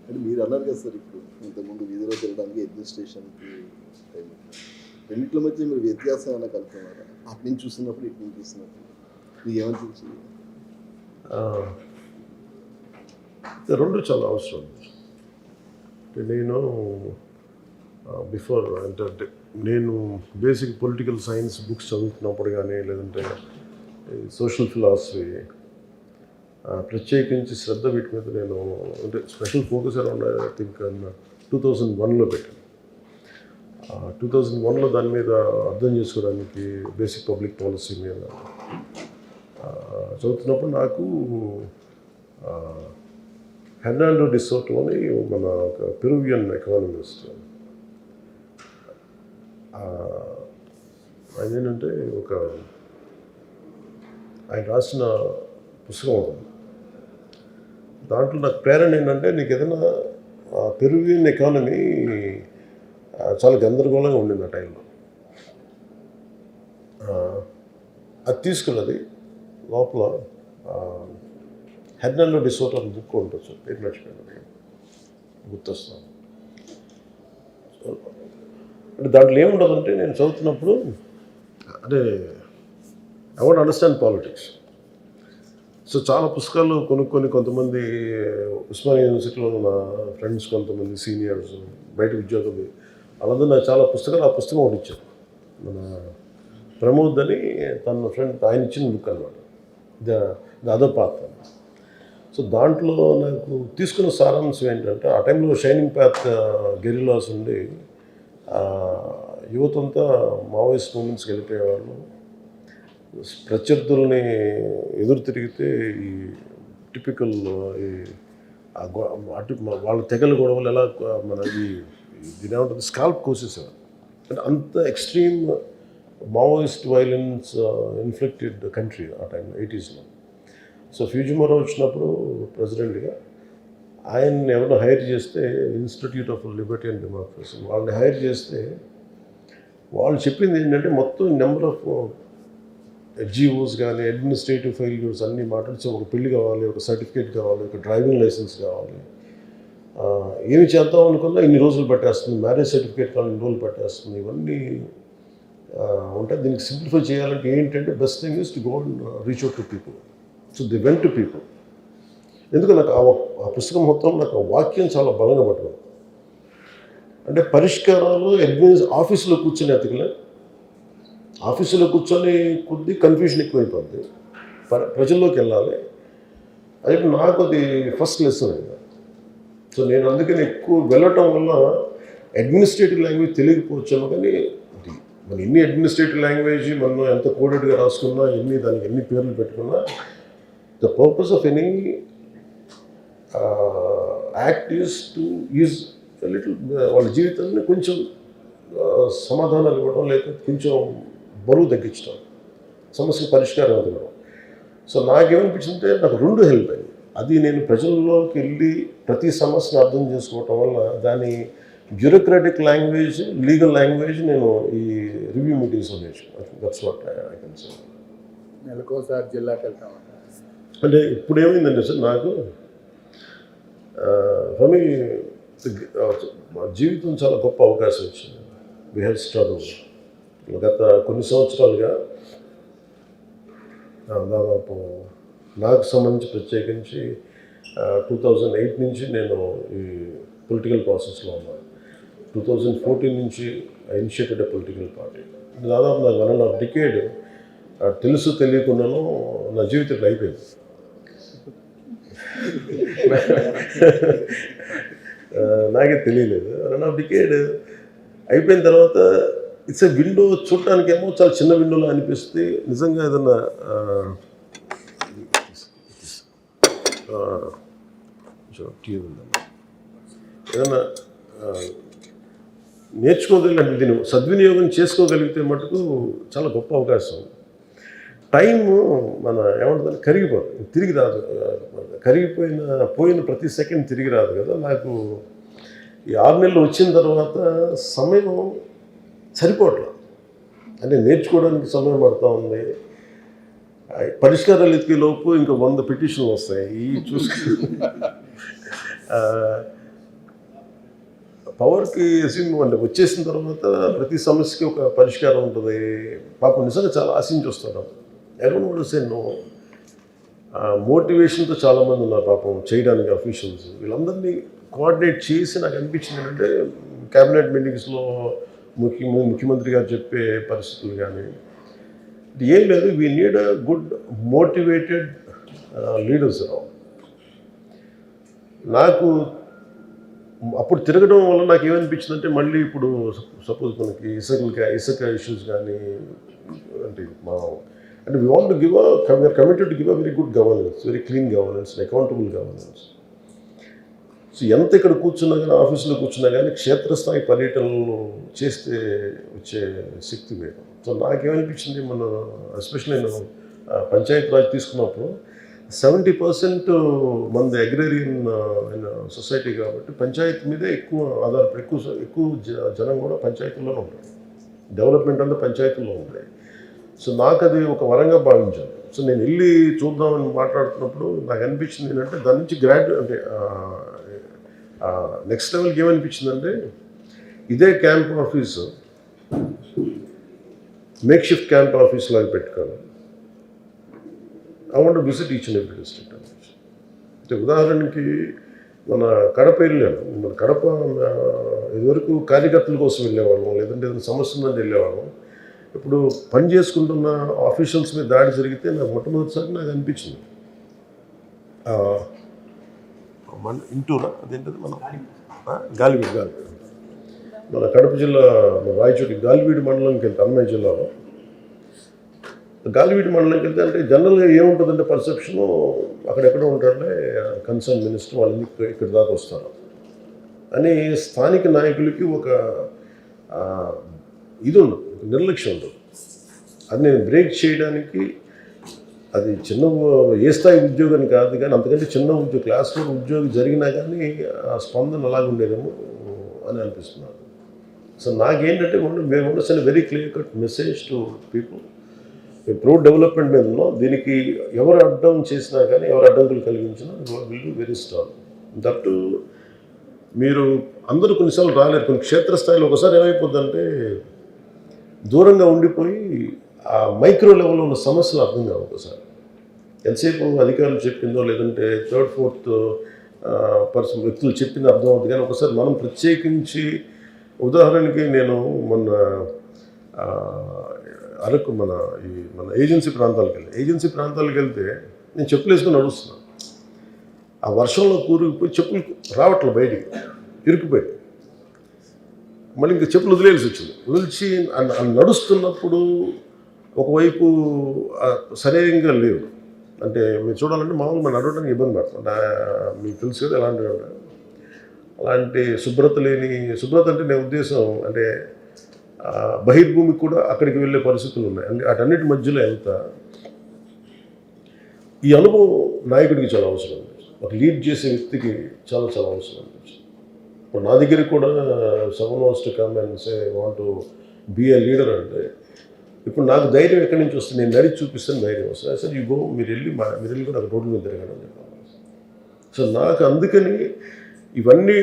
అంటే మీరు అన్నారు కదా సార్, ఇప్పుడు ఇంతకుముందు వీధిలో తిరగడానికి అడ్మినిస్ట్రేషన్కి టైం, రెండింటి మధ్య మీరు వ్యత్యాసం ఏమైనా కలుపుతున్నారా? అటు నుంచి చూస్తున్నప్పుడు ఇటు నుంచి చూస్తున్నప్పుడు మీకు ఏమనిపించింది? రెండు చాలా అవసరం. నేను బిఫోర్ అంటే నేను బేసిక్ పొలిటికల్ సైన్స్ బుక్స్ చదువుతున్నప్పుడు కానీ లేదంటే సోషల్ ఫిలాసఫీ ప్రత్యేకించి శ్రద్ధ వీటి మీద నేను అంటే special focus around I think 2001లో పెట్టాను. 2001లో దాని మీద అర్థం చేసుకోవడానికి బేసిక్ పబ్లిక్ పాలసీ మీద చదువుతున్నప్పుడు నాకు హెర్నాండో డి సోటో అని మన ఒక పెరువియన్ ఎకానమిస్ట్, అదేంటంటే ఆయన రాసిన పుస్తకం ఉంది. దాంట్లో నాకు ప్రేరణ ఏంటంటే, నీకు ఏదైనా పెరువియన్ ఎకానమీ చాలా గందరగోళంగా ఉండింది ఆ టైంలో. అది తీసుకున్నది లోపల హెర్నాండో డి సోటో అని బుక్ ఉంటుంది, పేరు మర్చిపోయాను, గుర్తొస్తాను. అంటే దాంట్లో ఏముండదంటే, నేను చదువుతున్నప్పుడు అంటే I want understand politics. So చాలా పుస్తకాలు కొనుక్కొని కొంతమంది ఉస్మానియా యూనివర్సిటీలో ఉన్న ఫ్రెండ్స్, కొంతమంది సీనియర్స్, బయట ఉద్యోగులు, వాళ్ళందరూ నాకు చాలా పుస్తకాలు, ఆ పుస్తకం ఒకటి ఇచ్చారు. మన ప్రమోద్ అని తన ఫ్రెండ్, ఆయన ఇచ్చిన బుక్ అనమాట, ద అదర్ పాత్. సో దాంట్లో నాకు తీసుకున్న సారాంశం ఏంటంటే, ఆ టైంలో షైనింగ్ పాత్ గెరిల్లాస్ ఉండి యువతంతా మావోయిస్ట్ మూమెంట్స్కి వెళ్ళిపోయేవాళ్ళు. ప్రత్యర్థుల్ని ఎదురు తిరిగితే ఈ టిపికల్ అటు వాళ్ళ తెగల గొడవలు ఎలా మన దీని ఏమంటుంది స్కాల్ప్ కోసేసేవారు. అంటే అంత extreme Maoist violence inflicted country ఆ టైంలో 80sలో. సో ఫ్యూజిమోరో వచ్చినప్పుడు ప్రెసిడెంట్గా ఆయన్ని ఎవరినో హైర్ చేస్తే, institute of Liberty and democracy వాళ్ళని హైర్ చేస్తే, వాళ్ళు చెప్పింది ఏంటంటే, మొత్తం నెంబర్ ఆఫ్ ఎఫ్జిఓస్ కానీ అడ్మినిస్ట్రేటివ్ ఫెయిల్యూర్స్ అన్నీ మాట్లాడితే, ఒక పెళ్లి కావాలి, ఒక సర్టిఫికేట్ కావాలి, ఒక డ్రైవింగ్ లైసెన్స్ కావాలి, ఏమి చేద్దాం అనుకున్నా ఇన్ని రోజులు పట్టేస్తుంది, మ్యారేజ్ సర్టిఫికేట్ కావాలి ఇన్ని రోజులు పట్టేస్తుంది, ఇవన్నీ ఉంటాయి. దీనికి సింప్లిఫై చేయాలంటే ఏంటంటే, best thing is to go and reach out to people. So the went to people. ఎందుకు నాకు ఆ పుస్తకం మొత్తం నాకు ఆ వాక్యం చాలా బలంగా పట్టుకుంది. అంటే పరిష్కారాలు ఆఫీసులో కూర్చొని ఎతకలే, ఆఫీసులో కూర్చొని కొద్ది కన్ఫ్యూషన్ ఎక్కువైపోద్ది, ప్రజల్లోకి వెళ్ళాలి. అది నాకు అది ఫస్ట్ లెసన్ అయింది. సో నేను అందుకని ఎక్కువ వెళ్ళటం వల్ల అడ్మినిస్ట్రేటివ్ లాంగ్వేజ్ తెలియకపోవచ్చాను, కానీ మన ఎన్ని అడ్మినిస్ట్రేటివ్ లాంగ్వేజ్ మనం ఎంత కోడెడ్గా రాసుకున్నా, దానికి ఎన్ని పేర్లు పెట్టుకున్నా, the purpose of any act is to use little వాళ్ళ జీవితాన్ని కొంచెం సమాధానాలు ఇవ్వడం, లేకపోతే కొంచెం బరువు తగ్గించడం, సమస్య పరిష్కారం ఇవ్వడం. సో నాకేమనిపించిందంటే, నాకు రెండు హెల్ప్ అయింది. అది నేను ప్రజల్లోకి వెళ్ళి ప్రతి సమస్యను అర్థం చేసుకోవటం వల్ల దాని బ్యూరోక్రాటిక్ లాంగ్వేజ్, లీగల్ లాంగ్వేజ్ నేను ఈ రివ్యూ మీటింగ్స్లో నేర్చుకున్నాను. That's what I can say. నెలకోసారి జిల్లాకి వెళ్తాం అంటే ఇప్పుడు ఏమైందంటే సార్, నాకు ఫర్ మీ జీవితం చాలా గొప్ప అవకాశం వచ్చింది. We have struggle. గత కొన్ని సంవత్సరాలుగా దాదాపు నాకు సంబంధించి ప్రత్యేకించి 2008 నుంచి నేను ఈ పొలిటికల్ ప్రాసెస్లో ఉన్నాను. 2014 నుంచి I initiated a political party. దాదాపు నాకు 1.5 డికేడ్ తెలుసు తెలియకుండాను నా జీవితం అయిపోయింది. నాకే తెలియలేదు. 1.5 డికేడ్ అయిపోయిన తర్వాత ఇట్స్ ఎ విండో. చూడటానికేమో చాలా చిన్న విండోలో అనిపిస్తుంది. నిజంగా ఏదన్నా ఏదన్నా నేర్చుకోగలిగిన, దీన్ని సద్వినియోగం చేసుకోగలిగితే మటుకు చాలా గొప్ప అవకాశం. టైము మన ఏమంటుందని కరిగిపోదు, తిరిగి రాదు. పోయిన ప్రతి సెకండ్ తిరిగి రాదు కదా. నాకు ఈ 6 నెలలు వచ్చిన తర్వాత సమయం సరిపోవట్లేదు. అంటే నేర్చుకోవడానికి సమయం పడుతూ ఉంది. పరిష్కారాలు ఎత్తికే లోపు ఇంకా 100 పిటిషన్లు వస్తాయి. ఈ చూసుకుని పవర్కి అంటే వచ్చేసిన తర్వాత ప్రతి సమస్యకి ఒక పరిష్కారం ఉంటుంది. పాపం నిజంగా చాలా ఆశించి వస్తారు. I don't want to say no. మోటివేషన్తో చాలామంది ఉన్నారు పాపం చేయడానికి అఫీషియల్స్. వీళ్ళందరినీ కోఆర్డినేట్ చేసి నాకు అనిపించింది ఏంటంటే క్యాబినెట్ మీటింగ్స్లో ముఖ్యమంత్రి గారు చెప్పే పరిస్థితులు కానీ ఏం లేదు. We need a good motivated leaders. నాకు అప్పుడు తిరగడం వల్ల నాకు ఏమనిపించిందంటే మళ్ళీ ఇప్పుడు సపోజ్ మనకి ఇసుక ఇష్యూస్ కానీ అంటే we want to give we are committed to give a very good governance, very clean governance, accountable governance. So ఎంత ఇక్కడ కూర్చున్నా కానీ ఆఫీసులో కూర్చున్నా కానీ క్షేత్రస్థాయి పర్యటనలు చేస్తే వచ్చే శక్తి వేరు. సో నాకేమనిపించింది మన ఎస్పెషల్లీ నేను పంచాయతీ రాజ్ తీసుకున్నప్పుడు 70% మనది అగ్రేరియన్ సొసైటీ కాబట్టి పంచాయతీ మీదే ఎక్కువ ఆధారపడి ఎక్కువ జనం కూడా పంచాయతీల్లోనే ఉంటారు. డెవలప్మెంట్ అంతా పంచాయతీల్లో ఉంటాయి. సో నాకు అది ఒక వరంగా భావించాను. సో నేను వెళ్ళి చూద్దామని మాట్లాడుతున్నప్పుడు నాకు అనిపించింది ఏంటంటే దాని నుంచి నెక్స్ట్ లెవెల్కి ఏమనిపించిందంటే ఇదే camp office make shift camp office లాగా పెట్టుకోవాలి. I want to visit each and every district. అంటే ఉదాహరణకి మన కడప వెళ్ళాను. మన కడప ఇదివరకు కార్యకర్తల కోసం వెళ్ళేవాళ్ళం, లేదంటే ఏదైనా సమస్య ఉందని వెళ్ళేవాళ్ళం. ఇప్పుడు పని చేసుకుంటున్న ఆఫీషియల్స్ మీద దాడి జరిగితే నాకు మొట్టమొదటిసారి నాకు అనిపించింది ఇంటూరా అదేంటది మన గాలివీడు మన కడప జిల్లా రాయచోటి గాలివీడు మండలంకి వెళ్తే అన్నమయ్య జిల్లాలో గాలివీడు మండలంకి వెళ్తే అంటే జనరల్గా ఏముంటుందంటే పర్సెప్షను అక్కడెక్కడ ఉంటారంటే కన్సర్న్ మినిస్టర్ వాళ్ళు ఇక్కడ దాకా వస్తారు అని స్థానిక నాయకులకి ఒక ఇది ఉండదు, నిర్లక్ష్యం ఉండదు. అది నేను బ్రేక్ చేయడానికి అది చిన్న ఏ స్థాయి ఉద్యోగాన్ని కాదు కానీ అంతకంటే చిన్న క్లాస్ 4 ఉద్యోగం జరిగినా కానీ ఆ స్పందన అలాగే ఉండేదేమో అని అనిపిస్తున్నాను. సో నాకేంటంటే మేము understand very clear cut message to people. Pro development మీద ఉన్నాం. దీనికి ఎవరు అడ్డం చేసినా కానీ ఎవరు అడ్డంకులు కలిగించినా will be very strong. That మీరు అందరూ కొన్నిసార్లు రాలేరు. కొన్ని క్షేత్రస్థాయిలో ఒకసారి ఏమైపోద్దంటే దూరంగా ఉండిపోయి ఆ మైక్రో లెవెల్లో ఉన్న సమస్యలు అర్థం కావు. ఒకసారి ఎంతసేపు అధికారులు చెప్పిందో లేదంటే 3rd 4th పర్సన్ వ్యక్తులు చెప్పింది అర్థం అవుతుంది. కానీ ఒకసారి మనం ప్రత్యేకించి ఉదాహరణకి నేను మొన్న అరకు మన ఏజెన్సీ ప్రాంతాలకు వెళ్తే నేను చెప్పులు వేసుకొని నడుస్తున్నాను. ఆ వర్షంలో కూరుకుపోయి చెప్పులు రావట్లే, బయటికి ఇరుక్కుపోయి మళ్ళీ ఇంకా చెప్పులు వదిలేసి వచ్చింది. వదిలిచి నడుస్తున్నప్పుడు ఒకవైపు సరైనంగా లేవు. అంటే మీరు చూడాలంటే మామూలు మనం నడవడానికి ఇబ్బంది పడుతుంది. మీకు తెలుసు కదా అలాంటి శుభ్రత అంటే నేను ఉద్దేశం అంటే బహిర్భూమికి కూడా అక్కడికి వెళ్ళే పరిస్థితులు ఉన్నాయి. అంటే వాటన్నిటి మధ్యలో వెళ్తా ఈ అనుభవం నాయకుడికి చాలా అవసరం. ఒక లీడ్ చేసే వ్యక్తికి చాలా చాలా అవసరం అనిపించింది. ఇప్పుడు నా దగ్గరికి కూడా some wants to come and say want to be a leader అంటే ఇప్పుడు నాకు ధైర్యం ఎక్కడి నుంచి వస్తుంది? నేను నడిచి చూపిస్తాను ధైర్యం వస్తుంది. సార్ మీరు వెళ్ళి కూడా రోడ్ల మీద తిరగడం చెప్పాలి. సో నాకు అందుకని ఇవన్నీ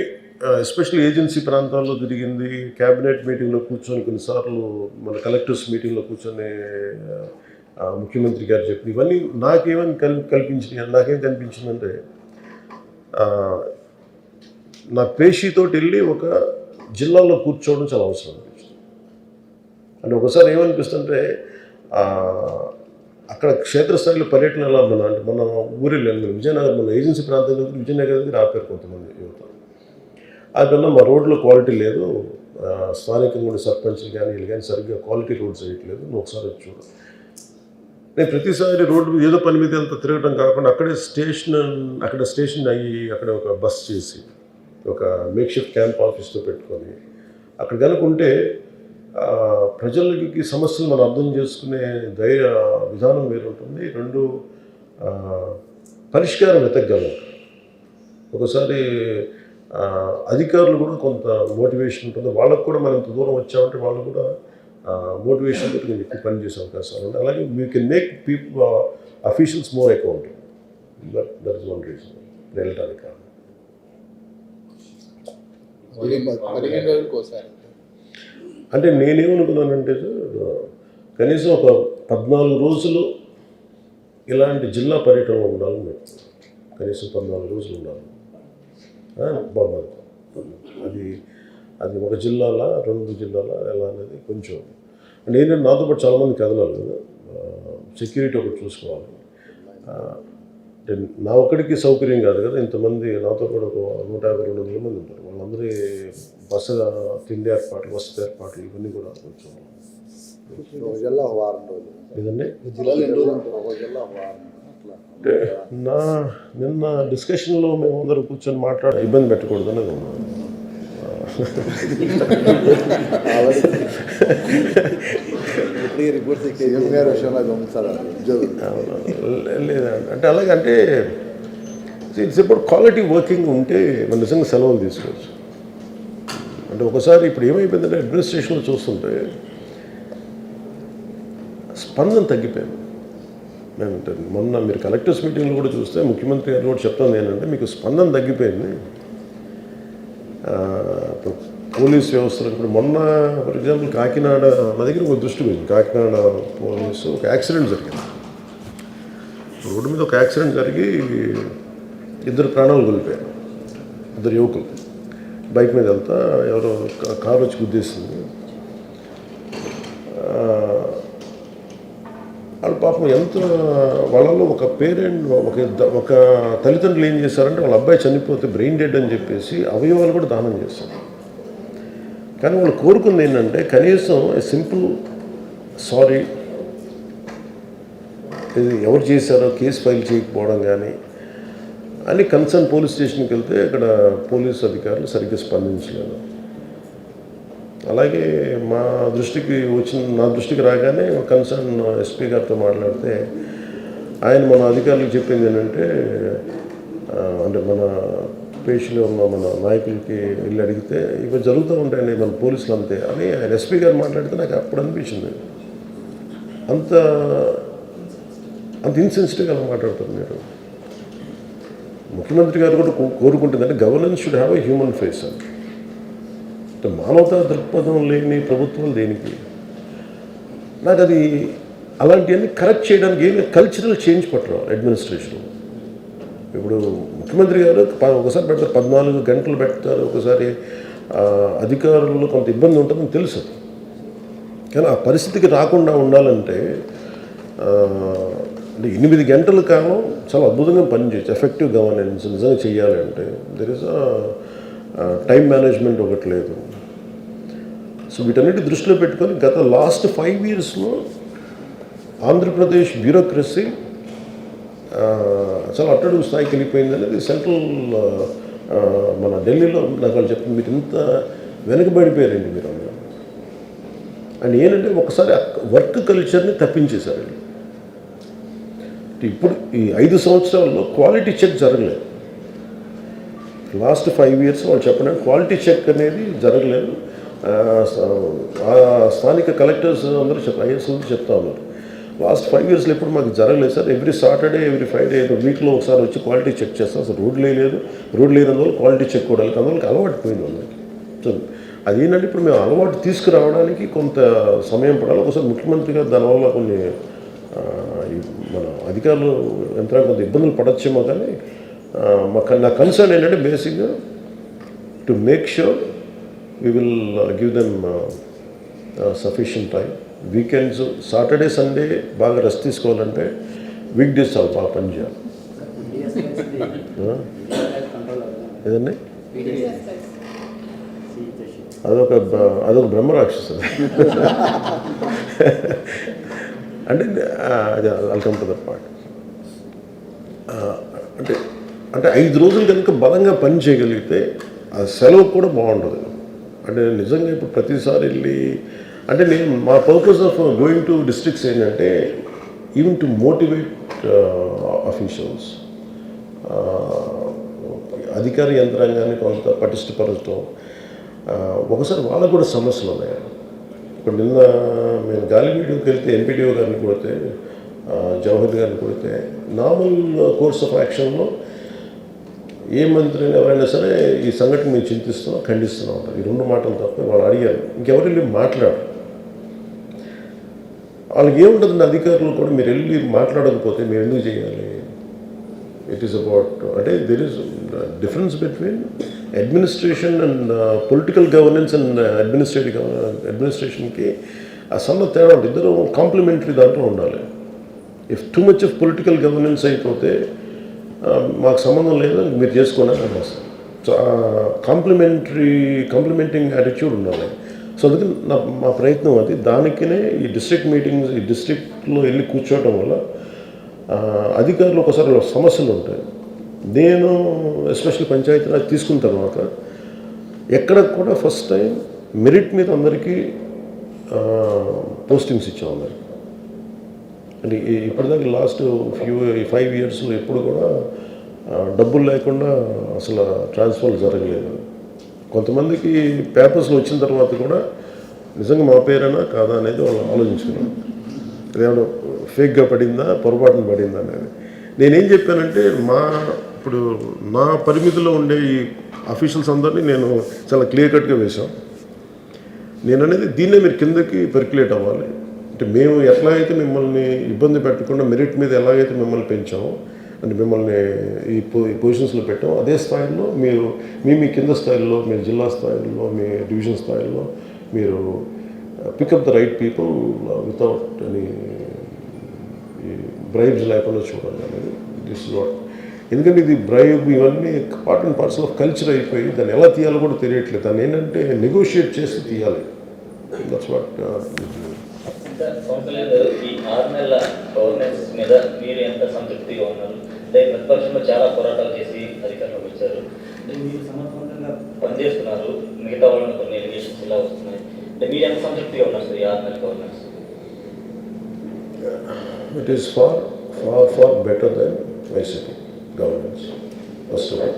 ఎస్పెషల్లీ ఏజెన్సీ ప్రాంతాల్లో తిరిగింది, క్యాబినెట్ మీటింగ్లో కూర్చొని కొన్నిసార్లు మన కలెక్టర్స్ మీటింగ్లో కూర్చొని ముఖ్యమంత్రి గారు చెప్పి ఇవన్నీ నాకేమని నాకేం కనిపించిందంటే నా పేషీతోటి వెళ్ళి ఒక జిల్లాలో కూర్చోవడం చాలా అవసరం అనిపించింది. అంటే ఒకసారి ఏమనిపిస్తుంటే అక్కడ క్షేత్రస్థాయిలో పర్యటన ఎలా అంటే మన ఊరిలో విజయనగరం మన ఏజెన్సీ ప్రాంతంలో విజయనగరం దగ్గర ఆపారు కొంతమంది యువత. అందుకన్నా మా రోడ్లో క్వాలిటీ లేదు, స్థానికంగా ఉండే సర్పంచ్లు కానీ వీళ్ళు కానీ సరిగ్గా క్వాలిటీ రోడ్స్ వేయట్లేదు, నువ్వు ఒకసారి వచ్చి చూడు. నేను ప్రతిసారి రోడ్డు ఏదో పని మీద అంతా తిరగడం కాకుండా అక్కడ స్టేషన్ అయ్యి అక్కడ ఒక బస్ చేసి ఒక మేక్ షిఫ్ట్ క్యాంప్ ఆఫీస్తో పెట్టుకొని అక్కడ కనుకుంటే ప్రజలకి సమస్యలు మనం అర్థం చేసుకునే విధానం వేరు ఉంటుంది. 2 పరిష్కారం వెతకగలం. ఒకసారి అధికారులు కూడా కొంత మోటివేషన్ ఉంటుంది. వాళ్ళకు కూడా మనం ఇంత దూరం వచ్చామంటే వాళ్ళు కూడా మోటివేషన్ తోటి కొంచెం ఎక్కువ పని చేసే అవకాశాలు ఉంటాయి. అలాగే we can make people officials more accountable. That is one reason వెళ్ళడానికి. 15 రోజులకు ఒకసారి. అంటే నేనేమనుకున్నానంటే కనీసం ఒక 14 రోజులు ఇలాంటి జిల్లా పర్యటన ఉండాలని నేను కనీసం 14 రోజులు ఉండాలి. బాగుంది అది అది ఒక జిల్లాలా 2 జిల్లాలా ఎలా అనేది కొంచెం అంటే ఏంటంటే నాతో పాటు చాలామంది కదలాలి కదా, సెక్యూరిటీ ఒకటి చూసుకోవాలి. అంటే నా ఒక్కడికి సౌకర్యం కాదు కదా, ఇంతమంది నాతో కూడా ఒక 150-200 మంది ఉంటారు. వాళ్ళందరి బస్సు తిండి ఏర్పాట్లు, వసతి ఏర్పాట్లు ఇవన్నీ కూడా కొంచెం ఒక జిల్లా ఒక వారం రోజులు. ఇదండి. జిల్లాలో ఎన్ని రోజులు ఉంటారు? ఒక జిల్లా ఒక వారం అట్లా. అంటే నిన్న డిస్కషన్లో మేము అందరూ కూర్చొని ఇబ్బంది పెట్టకూడదు అనేది ఉన్నాం. ఇప్పుడు ఈ రిపోర్ట్స్ సీఎం గారి విషయంలో గమనించాలి ఉద్యోగులు. లేదండి, అంటే అలాగంటే ఇట్స్ అబౌట్ క్వాలిటీ వర్కింగ్ ఉంటే మనం నిజంగా సెలవులు తీసుకోవచ్చు. అంటే ఒకసారి ఇప్పుడు ఏమైపోయిందంటే అడ్మినిస్ట్రేషన్లో చూస్తుంటే స్పందన తగ్గిపోయింది. మొన్న మీరు కలెక్టర్స్ మీటింగ్లో కూడా చూస్తే ముఖ్యమంత్రి గారు కూడా చెప్తాను ఏంటంటే మీకు స్పందన తగ్గిపోయింది. పోలీస్ వ్యవస్థలో ఇప్పుడు మొన్న ఫర్ ఎగ్జాంపుల్ కాకినాడ నా దగ్గర ఒక దృష్టి పోయింది. కాకినాడ పోలీసు ఒక యాక్సిడెంట్ జరిగింది. రోడ్డు మీద ఒక యాక్సిడెంట్ జరిగి 2 ప్రాణాలు కోల్పోయారు. 2 యువకులు బైక్ మీద వెళ్తా ఎవరో కారు వచ్చి గుద్దేసింది. వాళ్ళ పాపం ఎంత వాళ్ళలో ఒక పేరెంట్ ఒక తల్లిదండ్రులు ఏం చేశారంటే వాళ్ళ అబ్బాయి చనిపోతే బ్రెయిన్ డెడ్ అని చెప్పేసి అవయవాలు కూడా దానం చేస్తారు. కానీ వాళ్ళు కోరుకుంది ఏంటంటే కనీసం సింపుల్ సారీ, ఇది ఎవరు చేశారో కేసు ఫైల్ చేయకపోవడం కానీ అని కన్సర్న్ పోలీస్ స్టేషన్కి వెళ్తే అక్కడ పోలీస్ అధికారులు సరిగ్గా స్పందించలేదు. అలాగే నా దృష్టికి రాగానే కన్సర్న్ ఎస్పీ గారితో మాట్లాడితే ఆయన మన అధికారులకు చెప్పింది ఏంటంటే అంటే మన పేషీలో ఉన్న మన నాయకులకి వెళ్ళి అడిగితే ఇవి జరుగుతూ ఉంటాయండి మన పోలీసులు అంతే అని ఆయన ఎస్పీ గారు మాట్లాడితే నాకు అప్పుడు అనిపించింది. అంత ఇన్సెన్సిటివ్గా అలా మాట్లాడతారు మీరు. ముఖ్యమంత్రి గారు కూడా కోరుకుంటుందంటే governance should have a human face అని. అంటే మానవతా దృక్పథం లేని ప్రభుత్వాలు దేనికి? నాకు అది అలాంటివన్నీ కరెక్ట్ చేయడానికి ఏమి కల్చరల్ చేంజ్ పట్టరు అడ్మినిస్ట్రేషన్లో. ఇప్పుడు ముఖ్యమంత్రి గారు ఒకసారి పెడతారు, 14 గంటలు పెడతారు, ఒకసారి అధికారుల్లో కొంత ఇబ్బంది ఉంటుందని తెలుసు. కానీ ఆ పరిస్థితికి రాకుండా ఉండాలంటే అంటే 8 గంటల కాలం చాలా అద్భుతంగా పనిచేయచ్చు. ఎఫెక్టివ్ గవర్నెన్స్ నిజంగా చేయాలి అంటే దెర్ ఇస్ టైం మేనేజ్మెంట్ ఒకటి లేదు. సో వీటన్నిటి దృష్టిలో పెట్టుకొని గత లాస్ట్ 5 yearsలో ఆంధ్రప్రదేశ్ బ్యూరోక్రసీ చాలా అట్టడుగు స్థాయికి వెళ్ళిపోయింది అనేది సెంట్రల్ మన ఢిల్లీలో నాకు వాళ్ళు చెప్తుంది. మీరు ఇంత వెనకబడిపోయారండి మీరు అందరూ అని. ఏంటంటే ఒకసారి వర్క్ కల్చర్ని తప్పించేశారు. ఇప్పుడు ఈ 5 సంవత్సరాల్లో క్వాలిటీ చెక్ జరగలేదు. లాస్ట్ 5 years వాళ్ళు చెప్పడం క్వాలిటీ చెక్ అనేది జరగలేదు. స్థానిక కలెక్టర్స్ అందరూ ఐఎస్ చెప్తా ఉన్నారు లాస్ట్ 5 yearsలో ఎప్పుడు మాకు జరగలేదు sir. Every Saturday every Friday వీక్లో ఒకసారి వచ్చి క్వాలిటీ చెక్ చేస్తాం. అసలు రోడ్లు లేనందువల్ల క్వాలిటీ చెక్ కూడా అందువల్ల అలవాటు పోయింది వాళ్ళకి. సో అదేంటంటే ఇప్పుడు మేము అలవాటు తీసుకురావడానికి కొంత సమయం పడాలి. ఒకసారి ముఖ్యమంత్రి గారు దానివల్ల కొన్ని మన అధికారులు యంత్రాంగం కొంత ఇబ్బందులు పడచ్చేమో. కానీ నా కన్సర్న్ ఏంటంటే బేసిక్గా to make sure we will give them sufficient time. Weekends Saturday Sunday బాగా రెస్ట్ తీసుకోవాలంటే వీక్ డేస్ చాలా బాగా పనిచేయాలి. ఏదండి అదొక బ్రహ్మరాక్షసు. అంటే వెల్కమ్ టు దట్ పార్ట్. అంటే 5 రోజులు కనుక బలంగా పని చేయగలిగితే ఆ సెలవు కూడా బాగుంటుంది. అంటే నిజంగా ఇప్పుడు ప్రతిసారి వెళ్ళి అంటే మా purpose of going to districts ఏంటంటే ఈవెన్ టు మోటివేట్ అఫీషియల్స్, అధికార యంత్రాంగాన్ని కొంత పటిష్టపరచడం. ఒకసారి వాళ్ళకు కూడా సమస్యలు ఉన్నాయి. ఇప్పుడు నిన్న మేము గాలివీడియోకి వెళ్తే ఎంపీడీఓ గారిని కొడితే, జవహర్ గారిని కొడితే నార్మల్ కోర్స్ ఆఫ్ యాక్షన్లో ఏ మంత్రిని ఎవరైనా సరే ఈ సంఘటన మేము చింతిస్తున్నాం, ఖండిస్తున్నాం ఉంటారు. ఈ రెండు మాటలు తప్ప వాళ్ళు అడిగారు, ఇంకెవరు వెళ్ళి మాట్లాడరు. వాళ్ళకి ఏముంటుందండి, అధికారులు కూడా మీరు వెళ్ళి మాట్లాడకపోతే మీరు ఎందుకు చేయాలి? ఇట్ ఈస్ అబౌట్, అంటే there is difference between administration and political governance and అడ్మినిస్ట్రేషన్కి ఆ సన్న తేడా ఉంటుంది. ఇద్దరు కాంప్లిమెంటరీ దాంట్లో ఉండాలి. If too much of political governance అయిపోతే మాకు సంబంధం లేదు, మీరు చేసుకోండి అని వస్తాం. సో కాంప్లిమెంటింగ్ యాటిట్యూడ్ ఉండాలి. సో అందుకని మా ప్రయత్నం అది. దానికినే ఈ డిస్ట్రిక్ట్ మీటింగ్స్, ఈ డిస్ట్రిక్ట్లో వెళ్ళి కూర్చోవడం వల్ల అధికారులు ఒకసారి సమస్యలు ఉంటాయి. నేను ఎస్పెషల్లీ పంచాయతీరాజ్ తీసుకున్న తర్వాత ఎక్కడ కూడా ఫస్ట్ టైం మెరిట్ మీద అందరికీ పోస్టింగ్స్ ఇచ్చాం అందరికి. అంటే ఇప్పటిదాకా లాస్ట్ 5 yearsలో ఎప్పుడు కూడా డబ్బులు లేకుండా అసలు ట్రాన్స్ఫర్లు జరగలేదు. కొంతమందికి పేపర్స్లో వచ్చిన తర్వాత కూడా నిజంగా మా పేరేనా కాదా అనేది వాళ్ళు ఆలోచించుకున్నాను. అదేమన్నా ఫేక్గా పడిందా, పొరపాటున పడిందా అనేది. నేనేం చెప్పానంటే ఇప్పుడు నా పరిమితిలో ఉండే ఈ అఫీషియల్స్ అందరినీ నేను చాలా క్లియర్ కట్గా వేశాం. నేను అనేది దీన్నే మీరు కిందకి పెర్క్యులేట్ అవ్వాలి. అంటే మేము ఎట్లాగైతే మిమ్మల్ని ఇబ్బంది పెట్టకుండా మెరిట్ మీద ఎలాగైతే మిమ్మల్ని పెంచామో, అంటే మిమ్మల్ని ఈ పొజిషన్స్లో పెట్టామో, అదే స్థాయిలో మీరు మీ కింద స్థాయిలో, మీరు జిల్లా స్థాయిలో, మీ డివిజన్ స్థాయిలో మీరు pick up the right people without any bribes లేకుండా చూడాలి అనేది దిస్ వాట్. ఎందుకంటే ఇది బ్రైబ్ ఇవన్నీ part and parcel of culture అయిపోయి దాన్ని ఎలా తీయాలో కూడా తెలియట్లేదు. దాన్ని ఏంటంటే నెగోషియేట్ చేసి తీయాలి. That's what. ఇంకా కౌన్సిలర్ గారు, ఈ 6 నెలల గవర్నెన్స్ మీద మీరు ఎంత సంతృప్తిగా ఉన్నారు? అంటే ప్రతిపక్షంలో చాలా పోరాటాలు చేసి అధికారంలోకి వచ్చారు, అంటే మీరు సమర్థవంతంగా పనిచేస్తున్నారు, మిగతా వాళ్ళని కొన్ని ఎలిగేషన్స్ ఇలా వస్తున్నాయి, అంటే మీరు ఎంత సంతృప్తిగా ఉన్నారు సార్ ఈ 6 నెలల governance? It is far better than YCP governance. First of all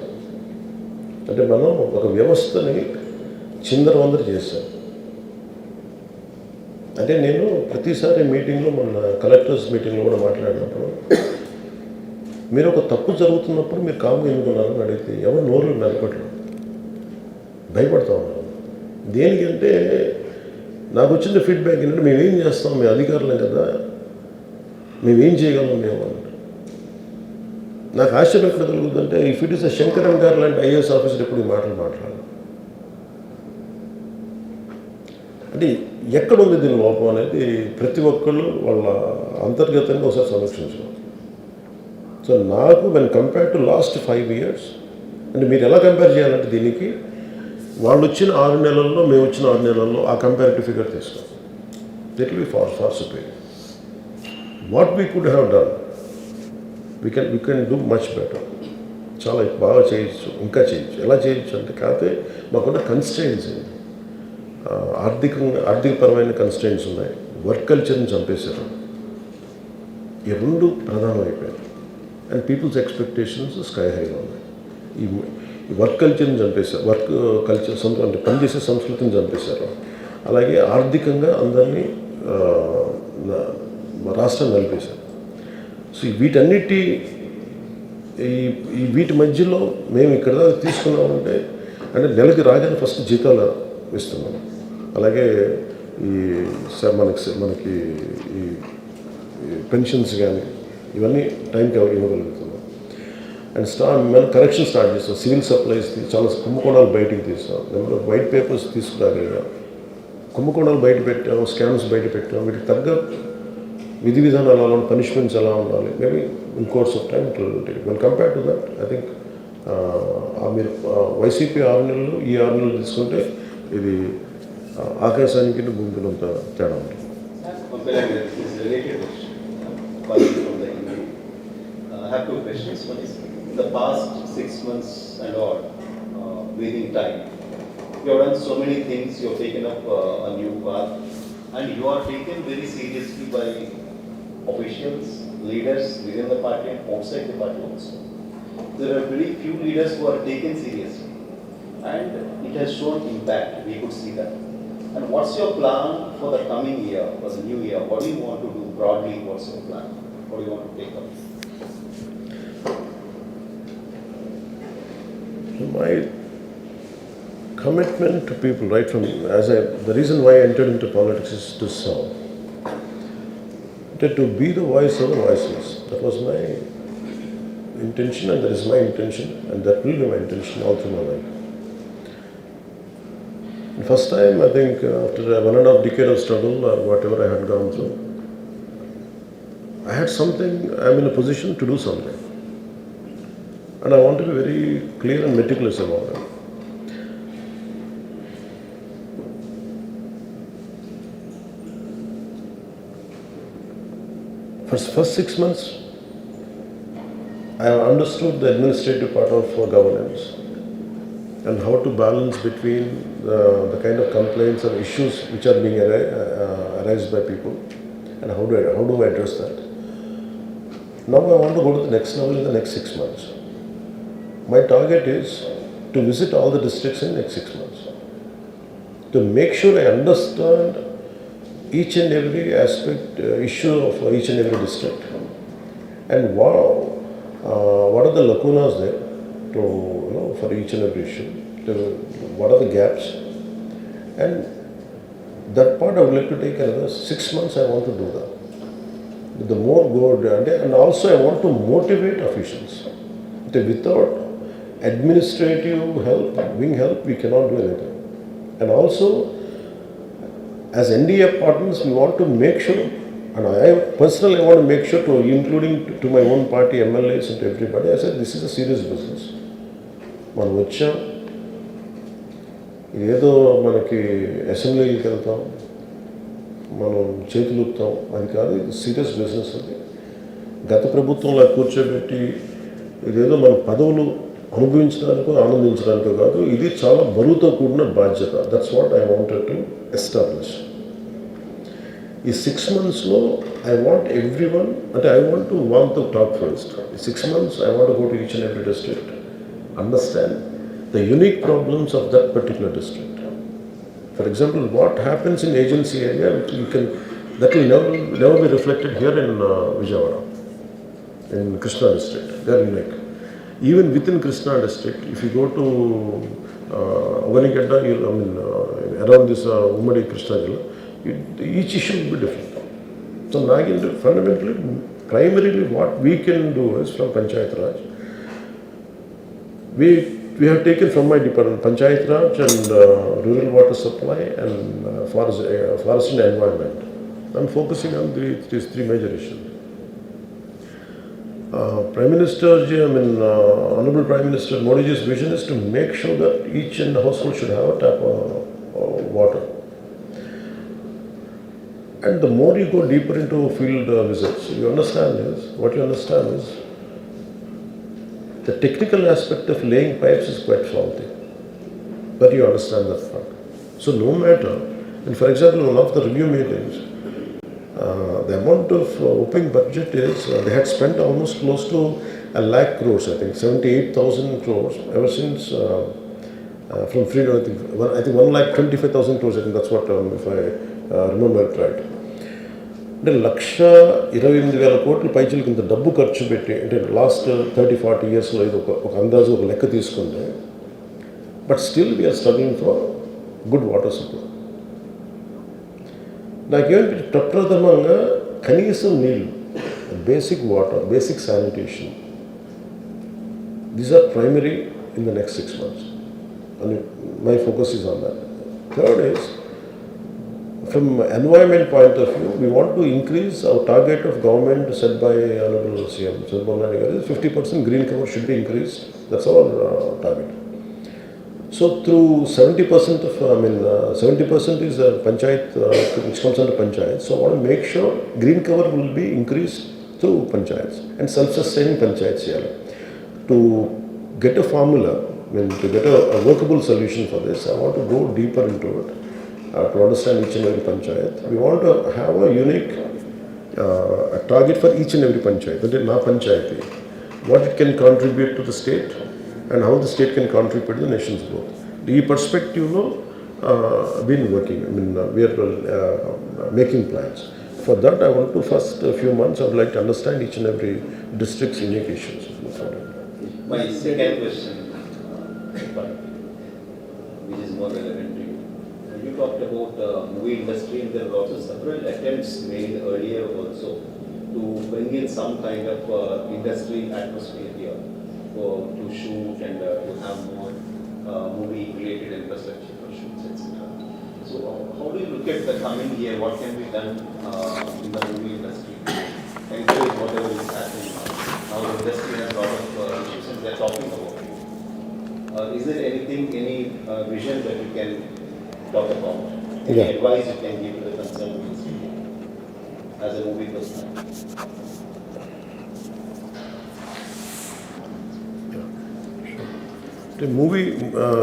అంటే మనం ఒక వ్యవస్థని చిందరవందర చేశాం. అంటే నేను ప్రతిసారి మీటింగ్లో, మన కలెక్టర్స్ మీటింగ్లో కూడా మాట్లాడినప్పుడు, మీరు ఒక తప్పు జరుగుతున్నప్పుడు మీరు కామ్గా ఎందుకున్నారని అడిగితే ఎవరు నోరు నిలబడలేదు, భయపడతా ఉన్నారు. దేనికంటే నాకు వచ్చిన ఫీడ్బ్యాక్ ఏంటంటే, మేమేం చేస్తాం, మేము అధికారులం కదా, మేమేం చేయగలం మేము అంటే. నాకు ఆశ్చర్యం ఎక్కడ కలుగుతుందంటే, ఇఫ్ ఇట్ ఈస్ శంకరన్ గారు లాంటి ఐఏఎస్ ఆఫీసర్ ఎప్పుడు ఈ మాటలు మాట్లాడాలి. అంటే ఎక్కడ ఉంది దీని లోపం అనేది ప్రతి ఒక్కళ్ళు వాళ్ళ అంతర్గతంగా ఒకసారి సమీక్షించాలి. సో నాకు when compare to last 5 years, అంటే మీరు ఎలా కంపేర్ చేయాలంటే దీనికి వాళ్ళు వచ్చిన 6 నెలల్లో, మేము వచ్చిన 6 నెలల్లో ఆ కంపారిటివ్ ఫిగర్ తీసుకోవాలి. It will be far superior. What we could have done, we can do much better. చాలా బాగా చేయొచ్చు, ఇంకా చేయొచ్చు. ఎలా చేయొచ్చు అంటే, కాకపోతే మాకున్న కన్స్ట్రెయింట్స్, ఆర్థికపరమైన కన్స్ట్రెయింట్స్ ఉన్నాయి. వర్క్ కల్చర్ని చంపేశారు. ఈ రెండు ప్రధానమైపోయాయి. అండ్ పీపుల్స్ ఎక్స్పెక్టేషన్స్ స్కై హైగా ఉన్నాయి. ఈ వర్క్ కల్చర్ని చంపేశారు, వర్క్ కల్చర్ అంటే పనిచేసే సంస్కృతిని చంపేశారు. అలాగే ఆర్థికంగా అందరినీ రాష్ట్రాన్ని నలిపేశారు. సో వీటన్నిటి వీటి మధ్యలో మేము ఇక్కడ తీసుకున్నామంటే, అంటే నెలకి రాగానే ఫస్ట్ జీతాలు ఇస్తున్నాం. అలాగే మనకి ఈ పెన్షన్స్ కానీ ఇవన్నీ టైంకి ఇవ్వగలుగుతున్నాం. అండ్ మనం కరెక్షన్ స్టార్ట్ చేస్తాం. సివిల్ సప్లైస్ చాలా కుంభకోణాలు బయటికి తీస్తాం. నెంబర్ ఆఫ్ వైట్ పేపర్స్ తీసుకురాగలిగాం. కుంభకోణాలు బయట పెట్టాం, స్కామ్స్ బయట పెట్టాం. వీటికి తగ్గ విధి విధానాలు ఎలా ఉండాలి, పనిష్మెంట్స్ ఎలా ఉండాలి, maybe in course of time it will take. When compare to that, I think మీరు వైసీపీ 6 నెలలు, ఈ 6 నెలలు తీసుకుంటే ఇది ఆకాశానికి భూమికినంత తేడా ఉంటుంది. I have 2 questions. One is, in the past 6 months and all, breathing time, you have done so many things, you have taken up a new path, and you are taken very seriously by officials, leaders within the party and outside the party also. There are very few leaders who are taken seriously, and it has shown impact. We could see that. And what's your plan for the coming year, for the new year? What do you want to do broadly? What's your plan? What do you want to take up? My commitment to people, right from the reason why I entered into politics is to serve. To be the voice of the voiceless. That was my intention, and that is my intention, and that will be my intention all through my life. The first time, I think, after 1.5 decade of struggle or whatever I had gone through, I had something, I'm in a position to do something. And I want to be very clear and meticulous about it. First 6 months, I understood the administrative part of governance and how to balance between the kind of complaints and issues which are being arised by people, and how do I address that. Now I want to go to the next level in the next 6 months. My target is to visit all the districts in the next 6 months, to make sure I understand each and every aspect, issue of each and every district, and what are the lacunas there for each and every issue, what are the gaps, and that part I would like to take another 6 months. I want to do that. The more good, and also I want to motivate officials. Without administrative help, wing help, we cannot do anything. And also, as NDA partners, we want to make sure, and I personally want to make sure, including to my own party, MLAs and to everybody, I said this is a serious business. మనం వచ్చాం, ఏదో మనకి అసెంబ్లీకి వెళ్తాం, మనం చేతులుపుతాం, అది కాదు. ఇది సీరియస్ బిజినెస్. అది గత ప్రభుత్వంలో కూర్చోబెట్టి ఇదేదో మన పదవులు అనుభవించడానికో ఆనందించడానికో కాదు, ఇది చాలా బరువుతో కూడిన బాధ్యత. That's what I wanted to establish. ఈ 6 monthsలో ఐ వాంట్ ఎవ్రీ వన్, అంటే I want to walk the talk first. ఈ 6 months I want go to each and every district, understand the unique problems of that particular district. For example, what happens in agency area, that will never be reflected here in Vijayawada, in Krishna district. They are unique. Even within Krishna district, if you go to Avanigadda, around this Ummadi Krishna Jilla, each issue will be different. So, fundamentally, primarily what we can do is from Panchayat Raj, we have taken from my department Panchayat Raj and rural water supply and forest and environment. I'm focusing on these 3 major issues. Prime Minister, Honorable Prime Minister Modi's vision is to make sure that each and household should have a tap of water. And the more you go deeper into field visits, what you understand is the technical aspect of laying pipes is quite faulty, but you understand that fact. So no matter, and for example, one of the review meetings, the amount of opening budget is, they had spent almost close to 1 lakh crores, I think 78,000 crores ever since from freedom. I think 1,25,000 crores, I think that's what, if I remember it right. అంటే 1,28,000 కోట్లు పైచలకి ఇంత డబ్బు ఖర్చు పెట్టి, అంటే last 30-40 yearsలో ఇది ఒక అందాజు ఒక లెక్క తీసుకుంటే, but still we are struggling for good water supply. నాకేంటి ప్రప్రథమంగా కనీసం నీళ్ళు, basic water, basic sanitation, these are primary in the next 6 months. And my focus is on that. Third is, from environment point of view, we want to increase our target of government set by Honorable CM Chandrababu Naidu garu. 50% green cover should be increased. That's our target. So through 70% of, 70% is panchayat, which comes under panchayat. So I want to make sure green cover will be increased through panchayats and self-sustaining panchayats here. To get a formula, to get a workable solution for this, I want to go deeper into it. To understand each and every panchayat. We want to have a unique a target for each and every panchayat. That is na panchayati, what it can contribute to the state and how the state can contribute to the nation's growth. The perspective, been working. We are making plans. For that, I want to first few months, I would like to understand each and every district's unique issues. My second question, which is more relevant to you. You talked about movie industry, and there were also several attempts made earlier also to bring in some kind of industry atmosphere here to shoot and to have more movie-related infrastructure for shoots, etc. So how do you look at the coming year? What can be done in the movie industry to encourage whatever is happening now? Now the industry has a lot of issues and they're talking about it. Is there anything, any vision that you can talk about? Any Yeah. advice you can give to the concerned industry as a movie person? అంటే movie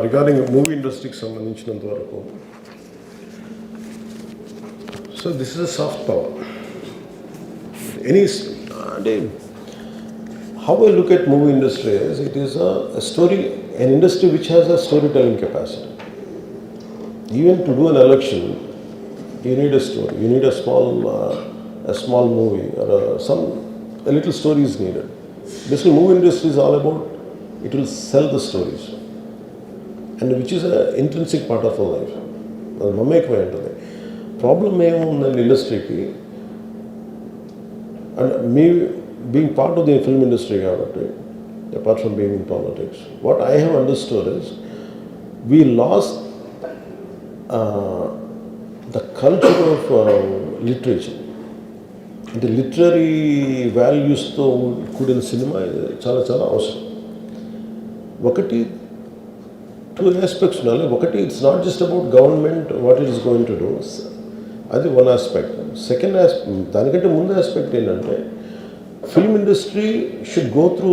regarding movie ఇండస్ట్రీకి సంబంధించినంత వరకు so this is a soft power any అంటే how I look at movie industry it is a story an industry which has a story telling capacity even to do an election you need a story, you need a small movie or a little story is needed. Basically movie industry is all about it will sell the stories and which is an intrinsic part of our life. అది మమ్మేకమై ఉంటుంది. Problem ఏముందండి ఇండస్ట్రీకి and me being part of the film industry కాబట్టి apart from being in politics what I have understood is we lost the culture of literature. అంటే literary వాల్యూస్తో కూడిన cinema చాలా చాలా అవసరం. ఒకటి టూ ఆస్పెక్ట్స్ ఉండాలి. ఒకటి it's not just about government what it is going to do, అది వన్ ఆస్పెక్ట్. సెకండ్ దానికంటే ముందు ఆస్పెక్ట్ ఏంటంటే film industry should go through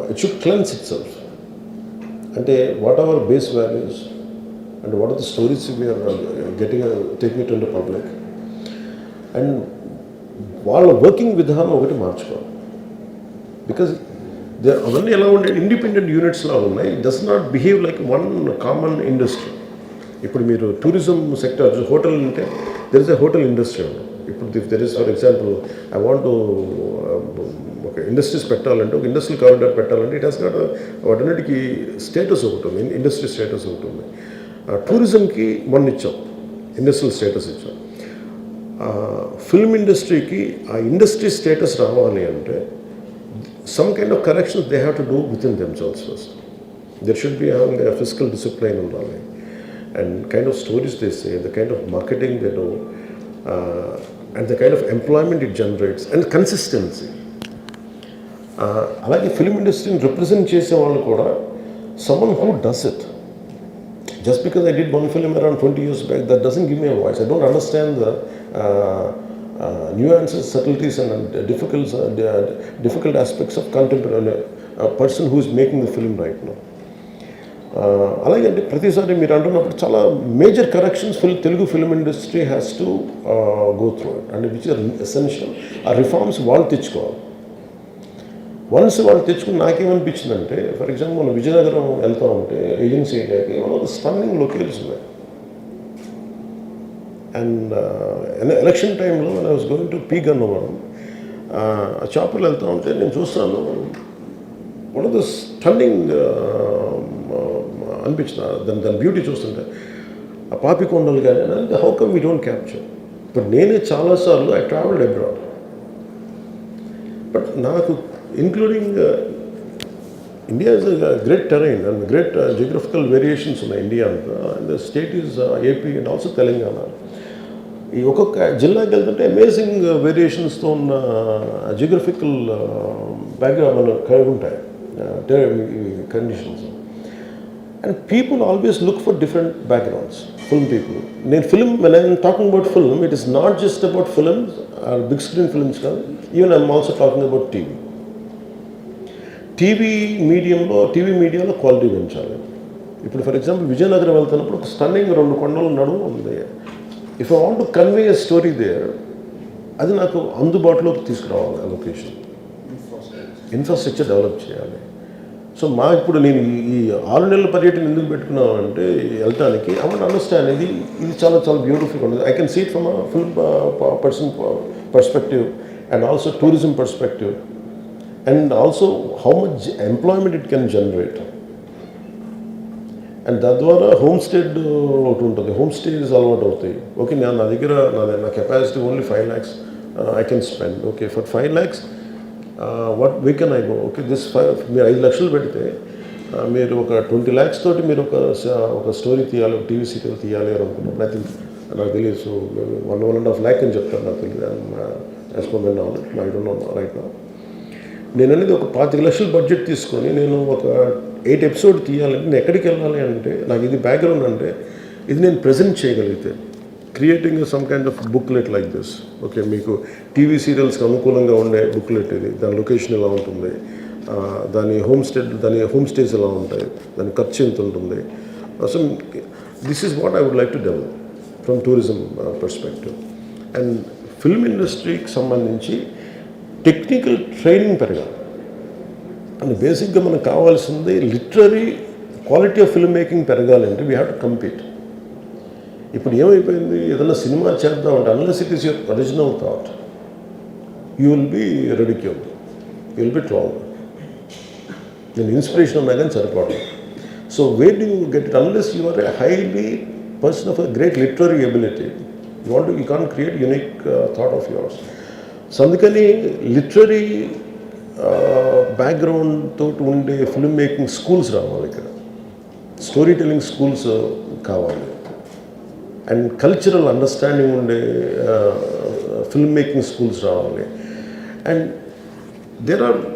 it should cleanse itself. అంటే what our base values and what are the stories we are taking it into public, and వాళ్ళ working విధానం ఒకటి మార్చుకోవాలి. Because they అవన్నీ ఎలా ఉండే ఇండిపెండెంట్ యూనిట్స్లా ఉన్నాయి. It does not behave like one common industry. ఇప్పుడు మీరు టూరిజం సెక్టర్ హోటల్ అంటే there is a hotel industry ఉంది. ఇప్పుడు there is for example I want ఒక ఇండస్ట్రీస్ పెట్టాలంటే ఒక ఇండస్ట్రియల్ కారిడార్ పెట్టాలంటే ఇట్ హాస్ గాట్ వాటన్నిటికీ స్టేటస్ ఒకటి ఉంది, ఇండస్ట్రీ స్టేటస్ ఒకటి ఉంది. టూరిజంకి మొన్న ఇచ్చాం, ఇండస్ట్రియల్ స్టేటస్ ఇచ్చాం. ఫిల్మ్ ఇండస్ట్రీకి ఆ ఇండస్ట్రీ స్టేటస్ రావాలి అంటే some kind of corrections they have to do with in themselves first. There should be having physical discipline ఉండాలి, and kind of stories they say, the kind of marketing they do, and the kind of employment it generates, and consistency. అలాగే film ఇండస్ట్రీని represent చేసే వాళ్ళు కూడా someone who does it. Just because I did one film around 20 years back, that doesn't give me a voice. I don't understand the nuances, subtleties and difficult aspects of contemporary person who is making the film right now. అలాగే అంటే ప్రతిసారి మీరు అంటున్నప్పుడు చాలా major corrections Telugu film industry has to go through it, and which are essential. ఆ reforms వాళ్ళు తెచ్చుకోవాలి. Once వాళ్ళు తెచ్చుకుని నాకేమనిపించిందంటే, ఫర్ ఎగ్జాంపుల్ మనం విజయనగరం వెళ్తా ఉంటే ఏజెన్సీ ఏరియాకి one of the stunning locations ఉన్నాయి. అండ్ ఎలక్షన్ టైంలో నేను was going to P Gannavaram, ఆ చాపర్లు వెళ్తూ ఉంటే నేను చూస్తాను వన్ ఆఫ్ ద స్టన్నింగ్ అనిపించిన దాని బ్యూటీ చూస్తుంటే ఆ పాపికొండలు కానీ అంటే how come we don't capture. But నేనే చాలాసార్లు ఐ ట్రావెల్డ్ అబ్రాడ్, బట్ నాకు including India is a great terrain and great geographical variations in India, and the state is AP and also Telangana. ఈ ఒక్కొక్క జిల్లాకి వెళ్తుంటే అమేజింగ్ వేరియేషన్స్తో ఉన్న geographical background మన కలిగి ఉంటాయి conditions. And people always look for different backgrounds. Film people, నేను film when I'm talking about film, it is not just about films or big screen films కాదు, even I'm also talking about TV మీడియాలో quality పెంచాలి. ఇప్పుడు for example Vizianagaram వెళ్తున్నప్పుడు ఒక stunning 2 కొండల నడుము ఉంది. If I want to convey a story there, అది నాకు అందుబాటులోకి తీసుకురావాలి. ఆ లొకేషన్ ఇన్ఫ్రాస్ట్రక్చర్ డెవలప్ చేయాలి. సో ఇప్పుడు నేను ఈ 6 నెలల పర్యటన ఎందుకు పెట్టుకున్నానంటే వెళ్ళటానికి ఐ వాంట్ అండర్స్టాండ్ ఇది చాలా చాలా బ్యూటిఫుల్గా ఉంటుంది. I can see it from a film person perspective and also tourism perspective, and also how much employment it can generate. And తద్వారా హోమ్ స్టేడ్ ఒకటి ఉంటుంది, హోమ్ స్టేస్ అలవాటు అవుతాయి. ఓకే, నా దగ్గర నా capacity only 5 lakhs I can spend. Okay, for 5 lakhs what way can I go? Okay, మీరు 5 లక్షలు పెడితే మీరు ఒక 20 lakhs తోటి మీరు ఒక స్టోరీ తీయాలి, ఒక టీవీ సీరియల్ తీయాలి అని అనుకున్నప్పుడు ఐ థింక్ నాకు తెలియదు. సో 1.5 lakh అని చెప్తాను, నాకు తెలియదు. As per my knowledge, I don't know right now. నేను అనేది ఒక 25 లక్షలు బడ్జెట్ తీసుకొని నేను ఒక 8 ఎపిసోడ్ తీయాలంటే నేను ఎక్కడికి వెళ్ళాలి అంటే, నాకు ఇది బ్యాక్గ్రౌండ్ అంటే ఇది నేను ప్రజెంట్ చేయగలిగితే, creating some kind of booklet like this. Okay, మీకు టీవీ సీరియల్స్కి అనుకూలంగా ఉండే బుక్లెట్ ఇది, దాని లొకేషన్ ఎలా ఉంటుంది, దాని హోమ్ స్టేస్ ఎలా ఉంటాయి, దాని ఖర్చు ఎంత ఉంటుంది. So this is what I would like to develop from tourism perspective. And film ఇండస్ట్రీకి సంబంధించి టెక్నికల్ ట్రైనింగ్ పెరగాలి. అండ్ బేసిక్గా మనకు కావాల్సింది literary quality of film making పెరగాలంటే వీ హ్యావ్ టు కంపీట్. ఇప్పుడు ఏమైపోయింది, ఏదైనా సినిమా చేద్దామంటే unless it is your original thought, you will be ridiculed, you will be trolled. నేను ఇన్స్పిరేషన్ ఉన్నా కానీ సరిపోవడం. So where do you get it? Unless you are a highly person of a great literary ability, you can't create unique thought of yours. So అందుకని literary background తోటి ఉండే film making schools రావాలి ఇక్కడ, story telling schools కావాలి, and cultural understanding ఉండే film making schools రావాలి. And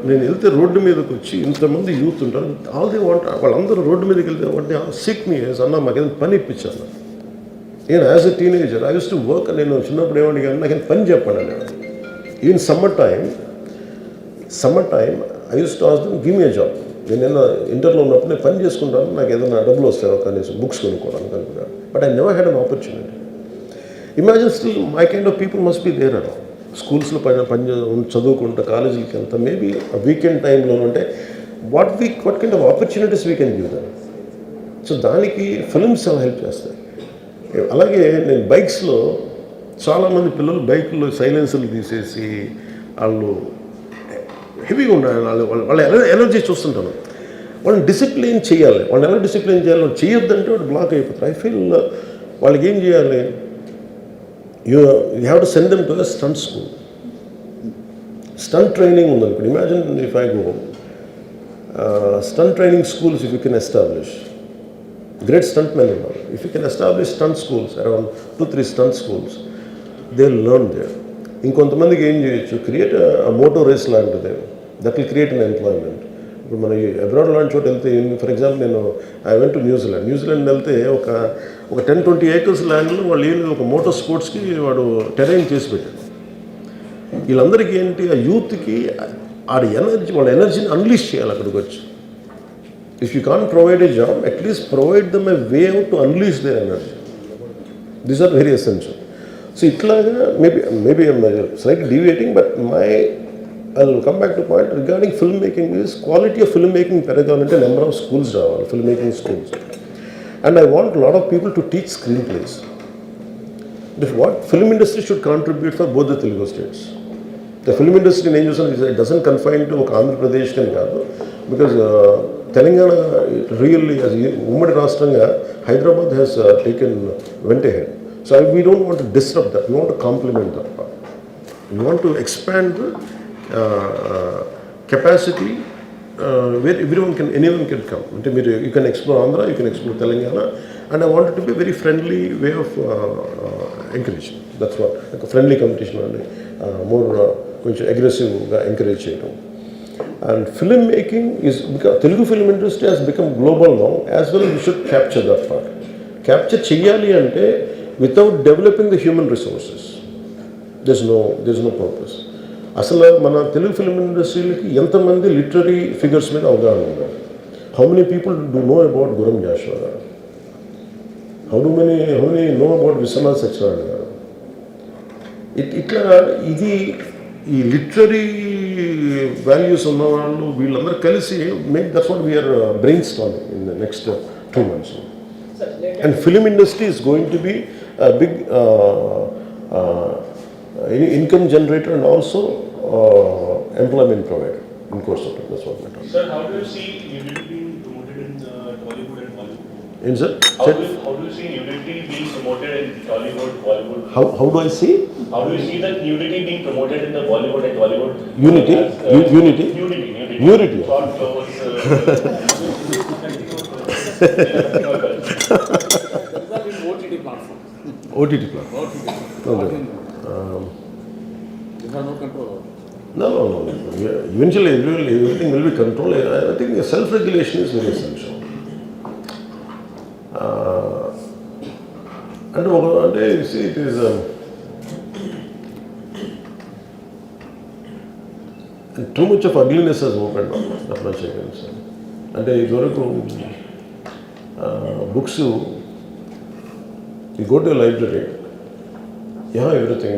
నేను వెళ్తే రోడ్డు మీదకి వచ్చి ఇంతమంది యూత్ ఉంటారు, ఆల్ దే వాంట్, వాళ్ళందరూ రోడ్డు మీదకి వెళ్తే వాటిని సీక్ మీ అన్న మాకు ఏదైనా పని ఇప్పించాను. నేను as a teenager I use to work. నేను చిన్నప్పుడు ఏమడిగాను, నాకు పని చెప్పండి అనేవాడు. Even summer time I use to ask them give me a job. నేను ఇంటర్లో ఉన్నప్పుడు నేను పని చేసుకుంటాను, నాకు ఏదైనా డబ్బులు వస్తాయో కనీసం బుక్స్ కొనుక్కోవడానికి అనుకున్నాను. But I never had an opportunity. Imagine still my kind of people must be there around. స్కూల్స్లో చదువుకుంటా, కాలేజీలకి వెళ్తా, మేబీ వీకెండ్ టైంలో ఉంటే what kind of opportunities we can give them. So దానికి ఫిల్మ్స్ చాలా హెల్ప్ చేస్తాయి. అలాగే నేను బైక్స్లో చాలామంది పిల్లలు బైకుల్లో సైలెన్సర్లు తీసేసి వాళ్ళు హెవీగా ఉండాలి, వాళ్ళ ఎనర్జీ చూస్తుంటాను. వాళ్ళని డిసిప్లిన్ చేయాలి. వాళ్ళని ఎలా డిసిప్లిన్ చేయాలి? వాళ్ళు చేయొద్దంటే వాడు బ్లాక్ అయిపోతారు. ఐ ఫీల్ వాళ్ళకి ఏం చేయాలి, you have to send them to a stunt school. Stunt training ఉందనుకోండి, imagine if I go stunt training schools if you can establish. Great stuntmen and all. If you can establish stunt schools, around 2-3 stunt schools, they'll learn there. ఇంకొంతమందికి ఏం చేయొచ్చు, create Moto race లాంటిది, that will create an employment. ఇప్పుడు మన abroad లాంటి చోట వెళ్తే, for example నేను ఐ వెంట్ టు న్యూజిలాండ్ వెళ్తే ఒక 10-20 acres ల్యాండ్లో వాళ్ళు ఏం ఒక మోటో స్పోర్ట్స్కి వాడు టెరైన్ చేసి పెట్టాడు. వీళ్ళందరికీ ఏంటి, ఆ యూత్కి వాళ్ళ ఎనర్జీని అన్లీష్ చేయాలి అక్కడికి వచ్చి. If you can't provide a job, at least provide them a way out to unleash their energy. These are very essential. So itlaga maybe I'm slightly deviating, but I'll come back to point regarding filmmaking is quality of filmmaking pedagogy, number of schools raavali, filmmaking schools. And I want a lot of people to teach screenplays. What film industry should contribute for both the Telugu states. The film industry in India it doesn't confine to Andhra Pradesh kan kaadu, because Telangana really, as ummadi rashtranga, Hyderabad has went ahead. So we don't want to disrupt that. We want to complement that part. We want to expand the capacity where anyone can come. You can explore Andhra, you can explore Telangana, and I want it to be a very friendly way of encouragement. That's what, like a friendly competition, more కొంచెం అగ్రెసివ్గా encourage చేయడం. And filmmaking is, because Telugu film industry has become global now, as well we should capture that part. Capture cheyali ante without developing the human resources, there's no purpose. Asala mana Telugu film industry liki enta mandi literary figures meeda avgahana undi. How many people do know about Guram Joshua garu? How many know about Vishwanath Satyarthana garu? Itla idi ఈ literary values ఉన్న వాళ్ళు వీళ్ళందరూ కలిసి that's what we are brainstorming in the next 2 months. And film industry is going to be big income generator and also employment provider in course of that's what matter. Sir, how do you see unity being promoted in Tollywood and Bollywood? ఏంటి sir? How do you see nudity being promoted in Tollywood, Bollywood? How do I see? How do you see that nudity being promoted in the Bollywood and Tollywood? Unity? Unity? Nudity. Nudity. Short clothes. OTT platform. OTT platform. Okay. You have no control over it. No. Eventually, everything will be controlled. I think self-regulation is very essential. And you see, it is too much of ugliness has opened up. That much I can say. And ఇదివరకు books, you go to a library, you have everything.